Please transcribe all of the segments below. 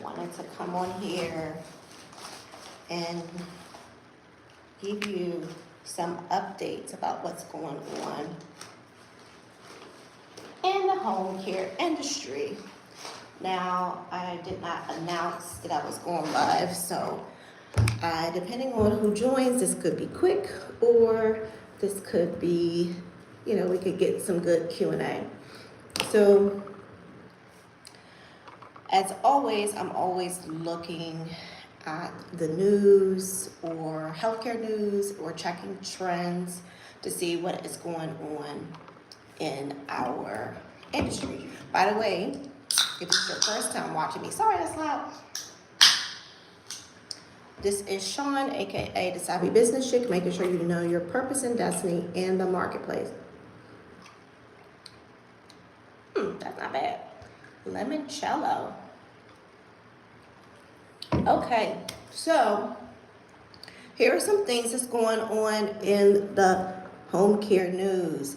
wanted to come on here and give you some updates about what's going on in the home care industry. Now, I did not announce that I was going live, so depending on who joins, this could be quick or this could be, we could get some good Q&A. So, as always, I'm always looking at the news or healthcare news or checking trends to see what is going on in our industry. By the way, if it's your first time watching me, sorry that's loud. This is Sean, aka the Savvy Business Chick, making sure you know your purpose and destiny in the marketplace. That's not bad. Limoncello. Okay, so here are some things that's going on in the home care news.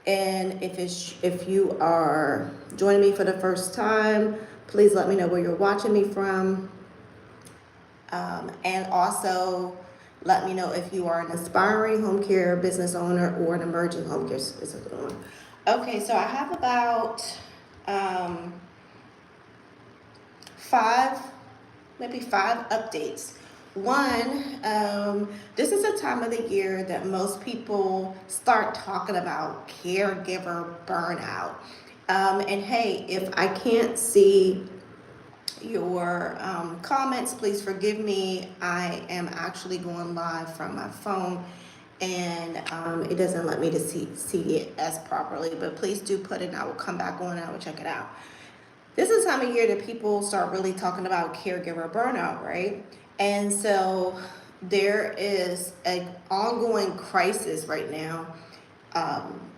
And if you are joining me for the first time, please let me know where you're watching me from. And also let me know if you are an aspiring home care business owner or an emerging home care business owner. Okay, so I have about 5 updates. One, this is a time of the year that most people start talking about caregiver burnout. And hey, if I can't see your comments, please forgive me. I am actually going live from my phone and it doesn't let me to see it as properly, but please do put it and I will come back on and I will check it out. This is the time of year that people start really talking about caregiver burnout, right? And so there is an ongoing crisis right now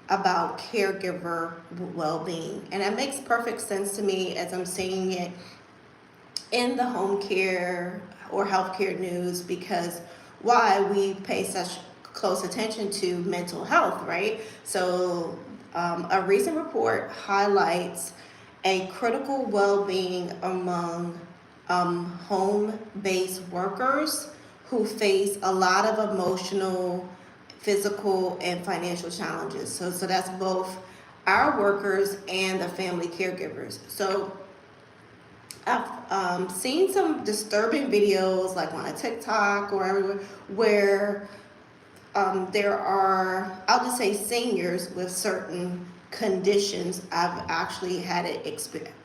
about caregiver well-being. And that makes perfect sense to me as I'm seeing it in the home care or healthcare news, because why we pay such close attention to mental health, right? So a recent report highlights a critical well-being among home-based workers who face a lot of emotional, physical, and financial challenges. So that's both our workers and the family caregivers. So I've seen some disturbing videos like on a TikTok or everywhere where there are, I'll just say seniors with certain conditions. I've actually had it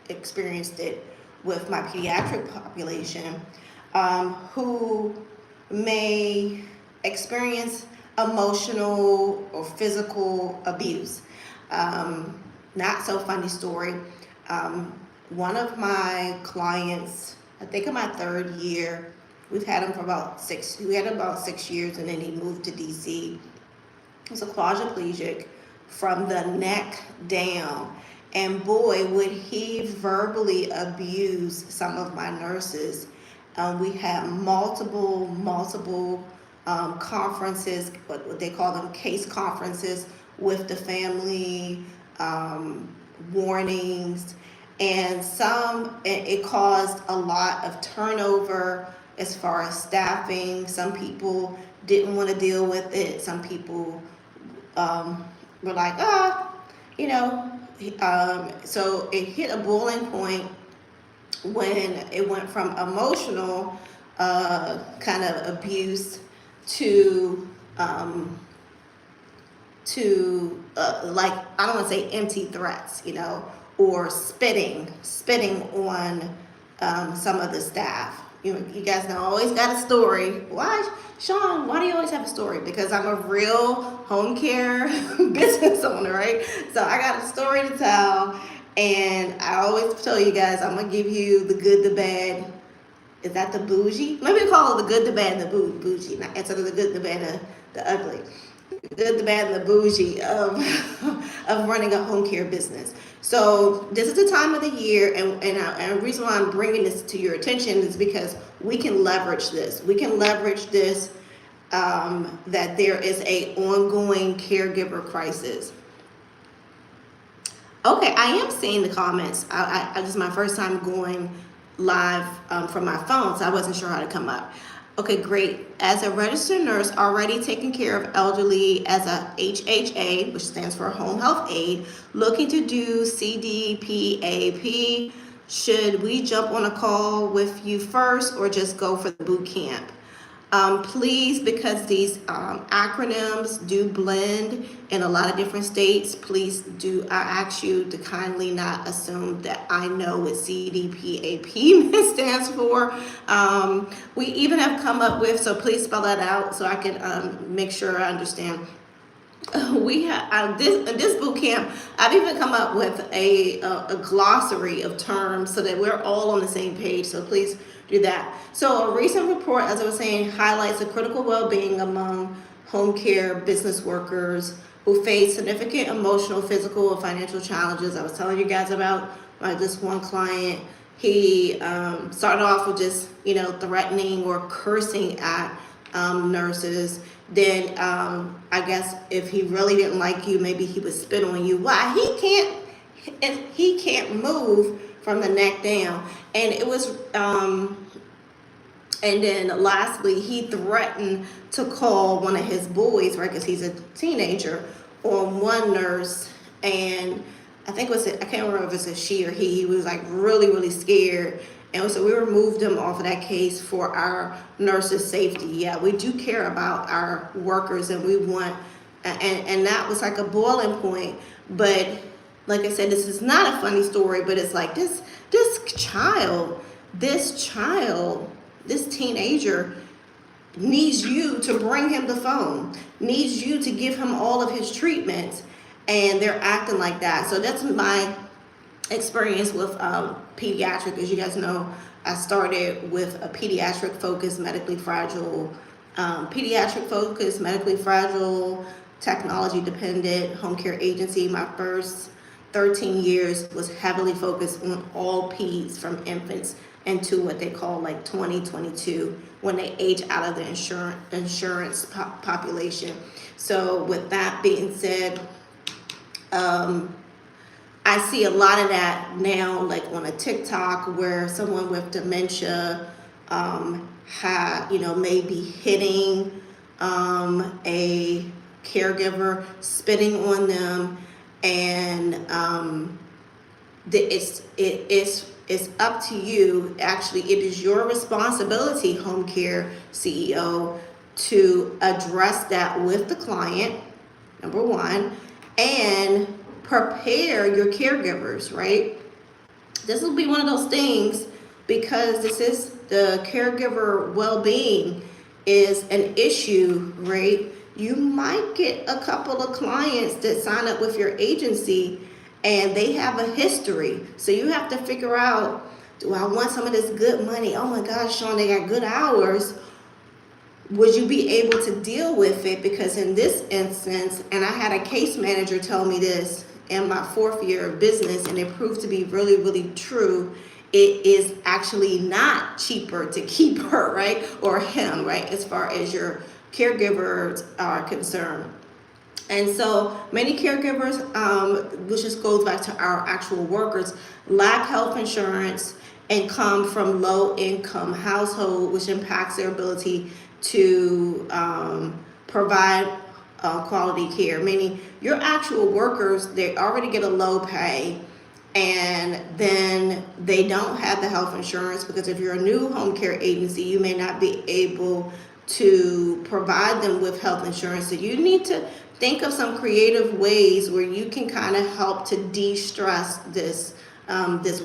experienced it with my pediatric population who may experience emotional or physical abuse. Not so funny story. One of my clients, I think in my 3rd year, we've had him for about 6 years, and then he moved to DC. He was a quadriplegic from the neck down. And boy, would he verbally abuse some of my nurses. We had multiple conferences, what they call them, case conferences with the family, warnings, and it caused a lot of turnover as far as staffing. Some people didn't want to deal with it. Some people were like, so it hit a boiling point when it went from emotional kind of abuse to like, I don't want to say empty threats, or spitting on some of the staff. You guys know I always got a story. Why, Sean, why do you always have a story? Because I'm a real home care business owner, right? So I got a story to tell, and I always tell you guys, I'm going to give you the good, the bad. Is that the bougie? Maybe call it the good, the bad, and the bougie, instead of the good, the bad, and the ugly. The good, the bad, and the bougie of running a home care business. So this is the time of the year, and the reason why I'm bringing this to your attention is because we can leverage this. We can leverage this, that there is a ongoing caregiver crisis. Okay, I am seeing the comments. This is my first time going live from my phone, so I wasn't sure how to come up. Okay, great. As a registered nurse already taking care of elderly as a HHA, which stands for Home Health Aide, looking to do CDPAP, should we jump on a call with you first or just go for the boot camp? Please, because these acronyms do blend in a lot of different states, please do, I ask you to kindly not assume that I know what CDPAP stands for. We even have come up with, so please spell that out so I can make sure I understand. We have this boot camp. I've even come up with a glossary of terms so that we're all on the same page. So please do that. So a recent report, as I was saying, highlights the critical well-being among home care business workers who face significant emotional, physical, and financial challenges. I was telling you guys about this one client. He started off with just threatening or cursing at nurses. Then I guess if he really didn't like you, maybe he would spit on you. Why? He can't move from the neck down. And it was and then lastly, he threatened to call one of his boys, right, because he's a teenager, on one nurse. And I think I can't remember if it's a she or he was like really, really scared. And so we removed him off of that case for our nurses' safety. Yeah, we do care about our workers, and we want, and that was like a boiling point. But like I said, this is not a funny story, but it's like this child, this teenager needs you to bring him the phone, needs you to give him all of his treatments, and they're acting like that. So that's my experience with pediatric. As you guys know, I started with a pediatric focused, medically fragile, technology dependent home care agency. My first 13 years was heavily focused on all peds from infants into what they call like 2022 when they age out of the insurance population. So with that being said, I see a lot of that now, like on a TikTok, where someone with dementia, may be hitting a caregiver, spitting on them, and it's up to you. Actually, it is your responsibility, home care CEO, to address that with the client, number one, and prepare your caregivers, right? This will be one of those things, because this is the caregiver well-being is an issue, right? You might get a couple of clients that sign up with your agency and they have a history. So you have to figure out, do I want some of this good money? Oh my gosh, Sean, they got good hours. Would you be able to deal with it? Because in this instance, and I had a case manager tell me this in my 4th year of business, and it proved to be really, really true. It is actually not cheaper to keep her, right? Or him, right? As far as your caregivers are concerned. And so many caregivers, which just goes back to our actual workers, lack health insurance and come from low income household, which impacts their ability to provide quality care. Meaning your actual workers, they already get a low pay, and then they don't have the health insurance, because if you're a new home care agency, you may not be able to provide them with health insurance. So you need to think of some creative ways where you can kind of help to de-stress this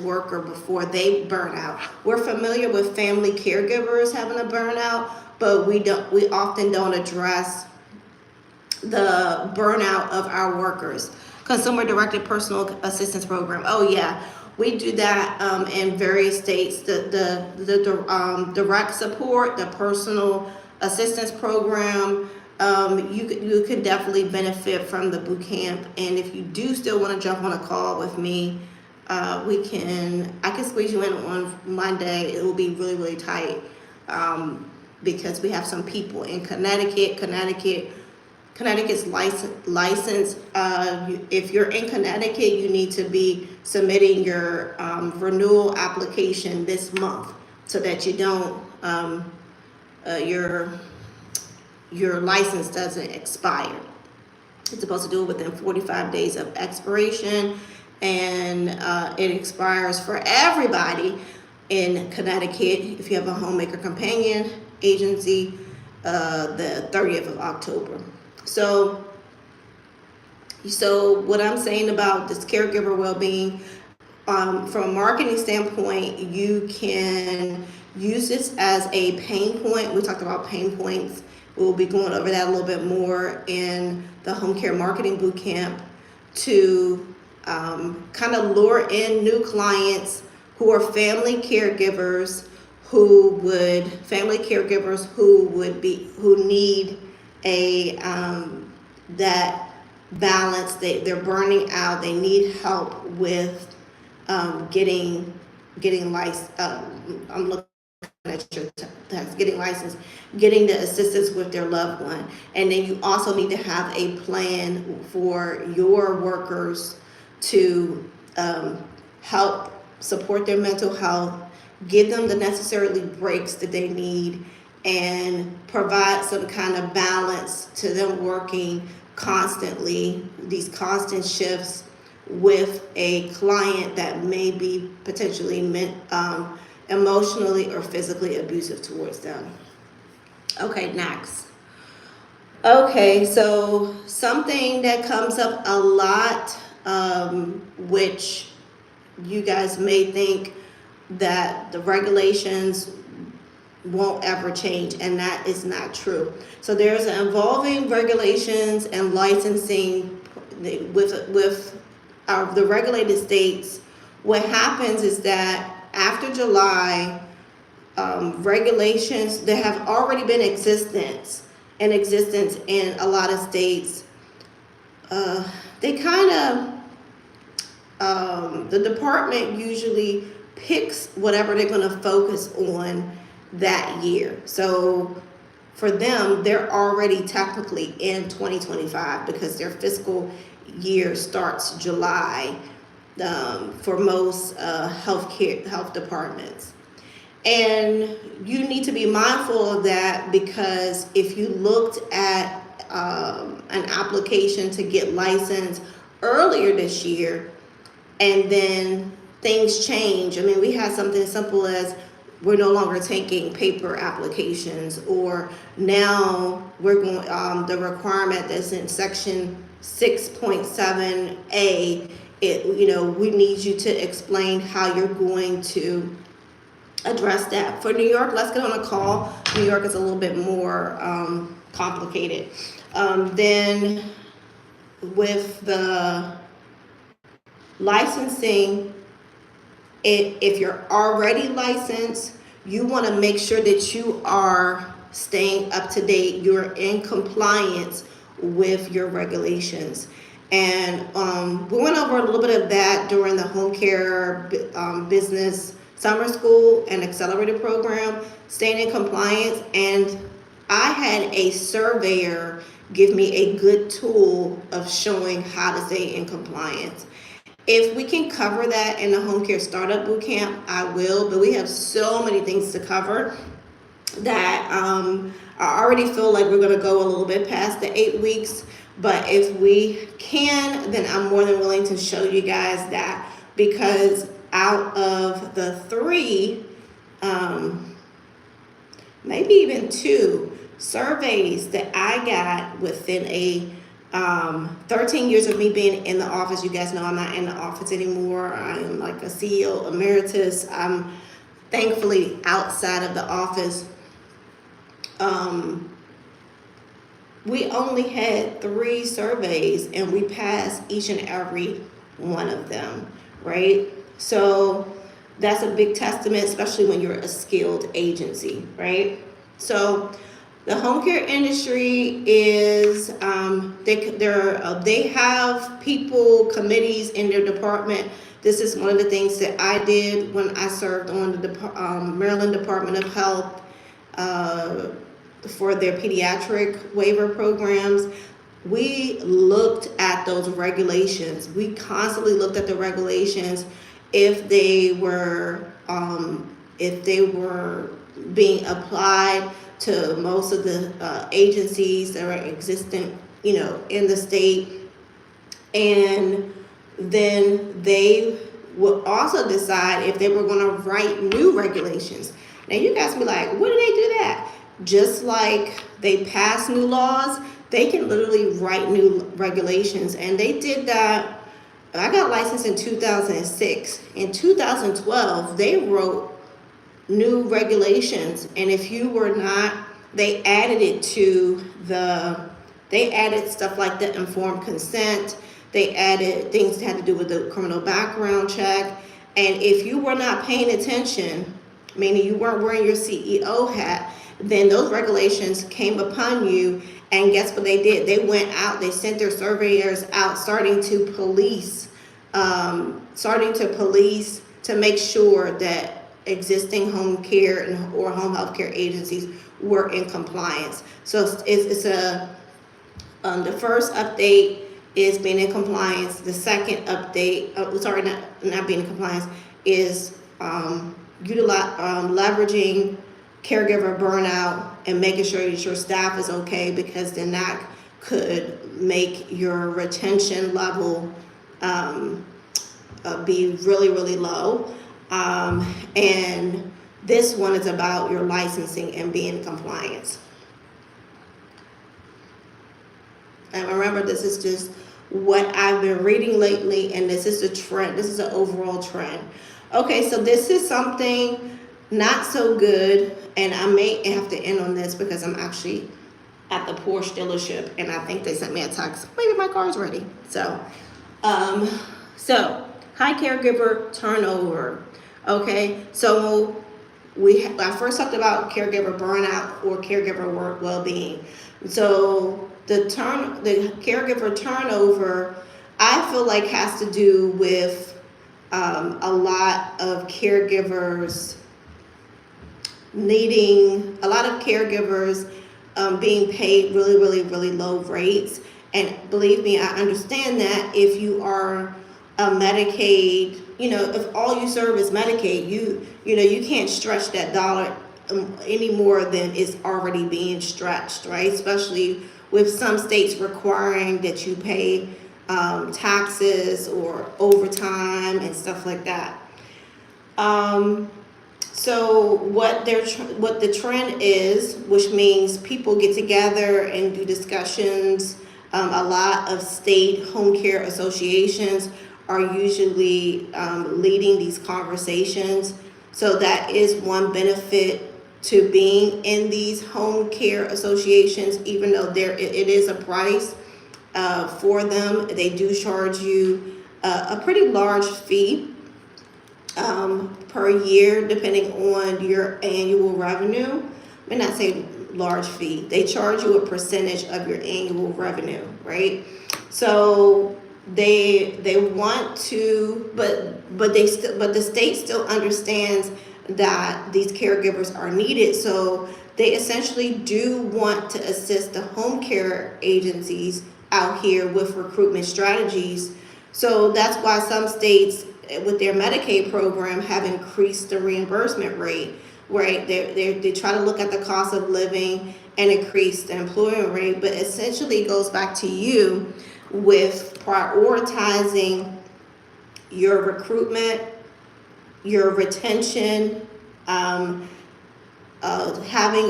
worker before they burn out. We're familiar with family caregivers having a burnout, but we often don't address the burnout of our workers. Consumer directed personal assistance program. Oh yeah, we do that in various states. The direct support, the personal assistance program. You could definitely benefit from the boot camp. And if you do still want to jump on a call with me, I can squeeze you in on Monday. It will be really, really tight, because we have some people in Connecticut. Connecticut's license. If you're in Connecticut, you need to be submitting your renewal application this month so that you don't your license doesn't expire. It's supposed to do it within 45 days of expiration, and it expires for everybody in Connecticut if you have a homemaker companion agency the 30th of October. So what I'm saying about this caregiver well-being, from a marketing standpoint, you can use this as a pain point. We talked about pain points. We'll be going over that a little bit more in the home care marketing boot camp to kind of lure in new clients who are family caregivers who need a that balance. They're burning out. They need help with getting licensed. I'm looking at your text, getting licensed, getting the assistance with their loved one. And then you also need to have a plan for your workers to help support their mental health, give them the necessary breaks that they need, and provide some kind of balance to them working constantly, these constant shifts with a client that may be potentially emotionally or physically abusive towards them. Okay, next. Okay, so something that comes up a lot, which you guys may think that the regulations won't ever change, and that is not true. So there's an evolving regulations and licensing with the regulated states. What happens is that after July, regulations that have already been in existence in a lot of states, they kind of the department usually picks whatever they're going to focus on that year. So for them, they're already technically in 2025 because their fiscal year starts July for most health departments. And you need to be mindful of that, because if you looked at an application to get licensed earlier this year and then things change. I mean, we had something as simple as we're no longer taking paper applications, or now we're going, the requirement that's in section 6.7A, we need you to explain how you're going to address that. For New York, let's get on a call. New York is a little bit more complicated. Then with the licensing, if you're already licensed, you want to make sure that you are staying up to date, you're in compliance with your regulations. And we went over a little bit of that during the home care business summer school and accelerated program, staying in compliance. And I had a surveyor give me a good tool of showing how to stay in compliance. If we can cover that in the home care startup boot camp, I will, but we have so many things to cover that I already feel like we're going to go a little bit past the 8 weeks. But if we can, then I'm more than willing to show you guys that, because out of the 3, maybe even 2 surveys that I got within a 13 years of me being in the office. You guys know I'm not in the office anymore. I am like a CEO emeritus. I'm thankfully outside of the office. We only had 3 surveys and we passed each and every one of them, right? So that's a big testament, especially when you're a skilled agency, right? So the home care industry is, they have people, committees in their department. This is one of the things that I did when I served on the Maryland Department of Health for their pediatric waiver programs. we looked at those regulations. We constantly looked at the regulations if they were being applied to most of the agencies that are existent, in the state. And then they would also decide if they were going to write new regulations. Now you guys be like, when do they do that? Just like they pass new laws, they can literally write new regulations. And they did that. I got licensed in 2006. In 2012, they wrote new regulations, and if you were not, they added stuff like the informed consent. They added things that had to do with the criminal background check. And if you were not paying attention, meaning you weren't wearing your CEO hat, then those regulations came upon you. And guess what they did? They went out, they sent their surveyors out, starting to police to make sure that existing home care or home health care agencies were in compliance. So the first update is being in compliance. The second update, not being in compliance, is leveraging caregiver burnout and making sure that your staff is okay, because then that could make your retention level be really, really low. And this one is about your licensing and being in compliance. And remember, this is just what I've been reading lately, and this is a trend. This is an overall trend. Okay, so this is something not so good, and I may have to end on this because I'm actually at the Porsche dealership, and I think they sent me a text. Maybe my car's ready. So high caregiver turnover. Okay, so I first talked about caregiver burnout or caregiver work well-being. So the caregiver turnover, I feel like has to do with a lot of caregivers being paid really, really, really low rates. And believe me, I understand that if you are a Medicaid, if all you serve is Medicaid, you can't stretch that dollar any more than it's already being stretched, right? Especially with some states requiring that you pay taxes or overtime and stuff like that. So what the trend is, which means people get together and do discussions. A lot of state home care associations are usually leading these conversations. So that is one benefit to being in these home care associations, even though it is a price for them. They do charge you a pretty large fee per year, depending on your annual revenue. I may not say large fee. They charge you a percentage of your annual revenue, right? So they want to, but the state still understands that these caregivers are needed. So they essentially do want to assist the home care agencies out here with recruitment strategies. So that's why some states with their Medicaid program have increased the reimbursement rate, right? They try to look at the cost of living and increase the employment rate, but essentially it goes back to you with prioritizing your recruitment, your retention, having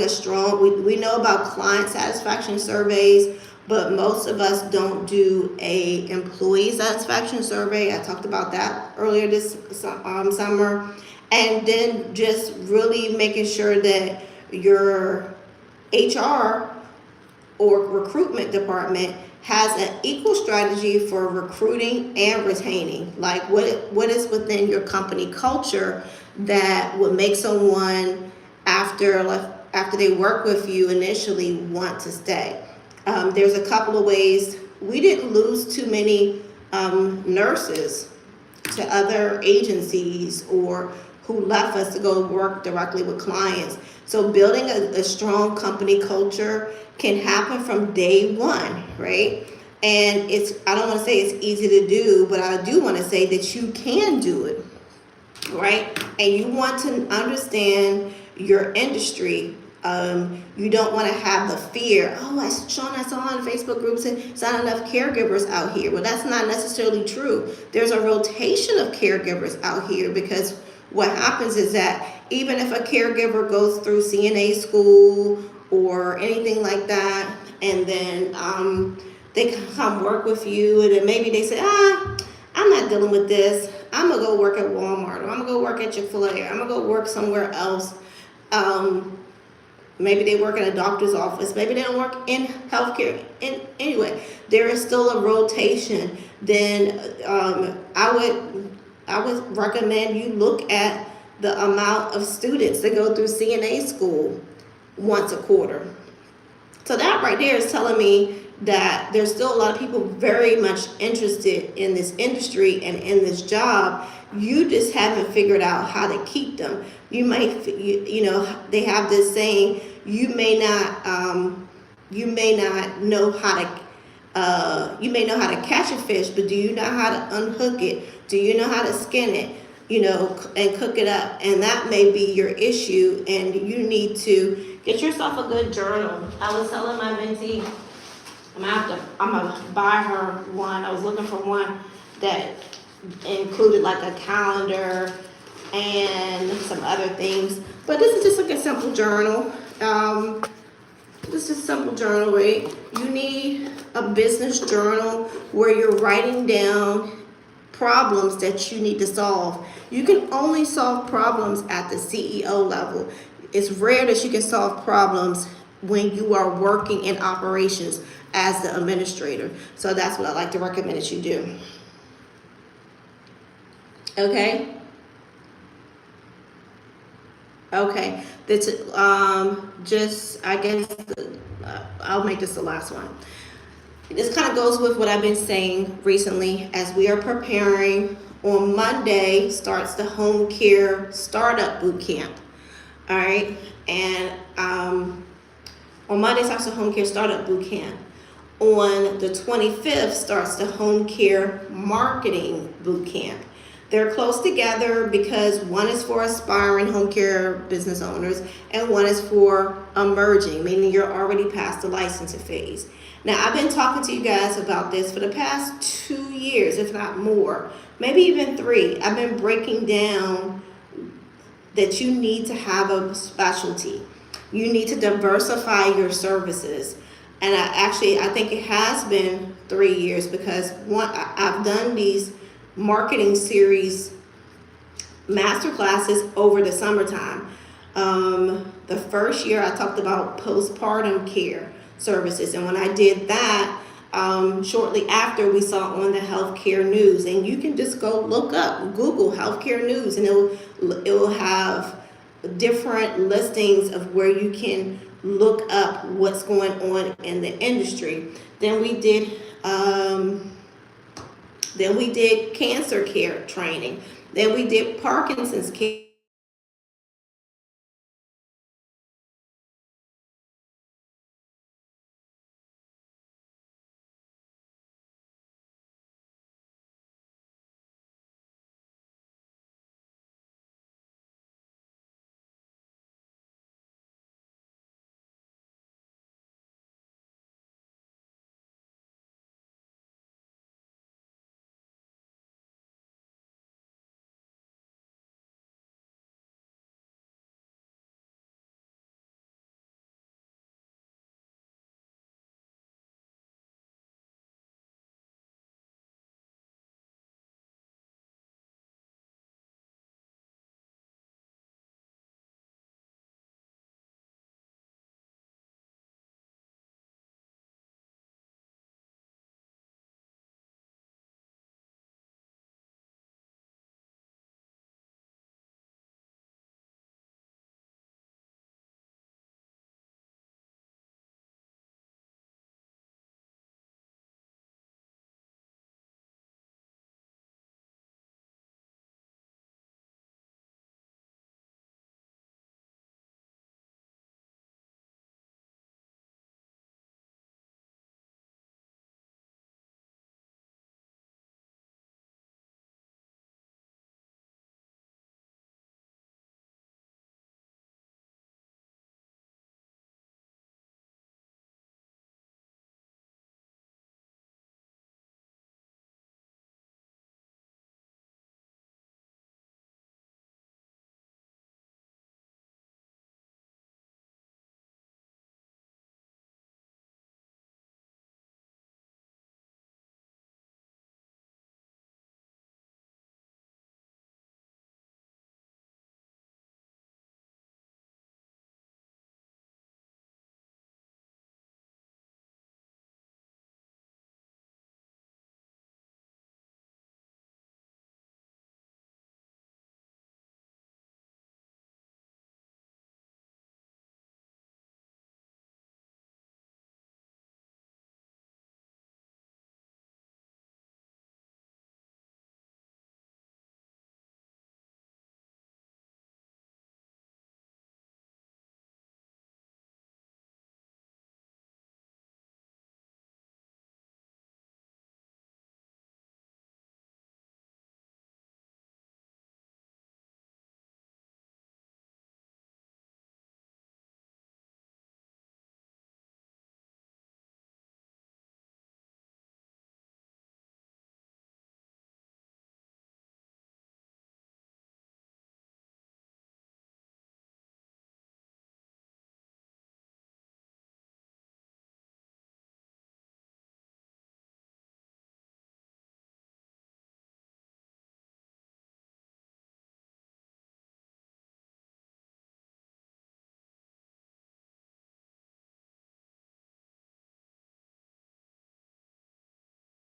a strong, we know about client satisfaction surveys, but most of us don't do a employee satisfaction survey. I talked about that earlier this summer. And then just really making sure that your HR or recruitment department has an equal strategy for recruiting and retaining. Like what is within your company culture that would make someone after they work with you initially want to stay. There's a couple of ways. We didn't lose too many nurses to other agencies or who left us to go work directly with clients. So building a strong company culture can happen from day one, right? And I don't want to say it's easy to do, but I do want to say that you can do it, right? And you want to understand your industry. You don't want to have the fear, oh, Sean, I saw on Facebook groups and it's not enough caregivers out here. Well, that's not necessarily true. There's a rotation of caregivers out here, because what happens is that even if a caregiver goes through CNA school or anything like that, and then they come work with you, and then maybe they say, I'm not dealing with this. I'm going to go work at Walmart, or I'm going to go work at Chick-fil-A, or I'm going to go work somewhere else. Maybe they work in a doctor's office. Maybe they don't work in healthcare. Anyway, there is still a rotation. Then I would recommend you look at the amount of students that go through CNA school once a quarter. So that right there is telling me that there's still a lot of people very much interested in this industry and in this job. You just haven't figured out how to keep them. You might, they have this saying, you may not know how to catch a fish, but do you know how to unhook it? Do you know how to skin it? And cook it up. And that may be your issue, and you need to get yourself a good journal. I was telling my mentee, I'm gonna buy her one. I was looking for one that included like a calendar and some other things. But this is just like a simple journal. This is a simple journal, right? You need a business journal where you're writing down problems that you need to solve. You can only solve problems at the CEO level. It's rare that you can solve problems when you are working in operations as the administrator. So that's what I like to recommend that you do. Okay. That's I guess I'll make this the last one. This kind of goes with what I've been saying recently as we are preparing. On Monday starts the home care startup boot camp. All right. And on Monday starts the home care startup boot camp. On the 25th starts the home care marketing boot camp. They're close together because one is for aspiring home care business owners and one is for emerging, meaning you're already past the licensing phase. Now, I've been talking to you guys about this for the past 2 years, if not more, maybe even 3. I've been breaking down that you need to have a specialty. You need to diversify your services. And I think it has been 3 years because I've done these marketing series master classes over the summertime. The first year I talked about postpartum care services, and when I did that, shortly after we saw on the healthcare news, and you can just go look up, Google healthcare news, and it will have different listings of where you can look up what's going on in the industry. Then we did cancer care training. Then we did Parkinson's care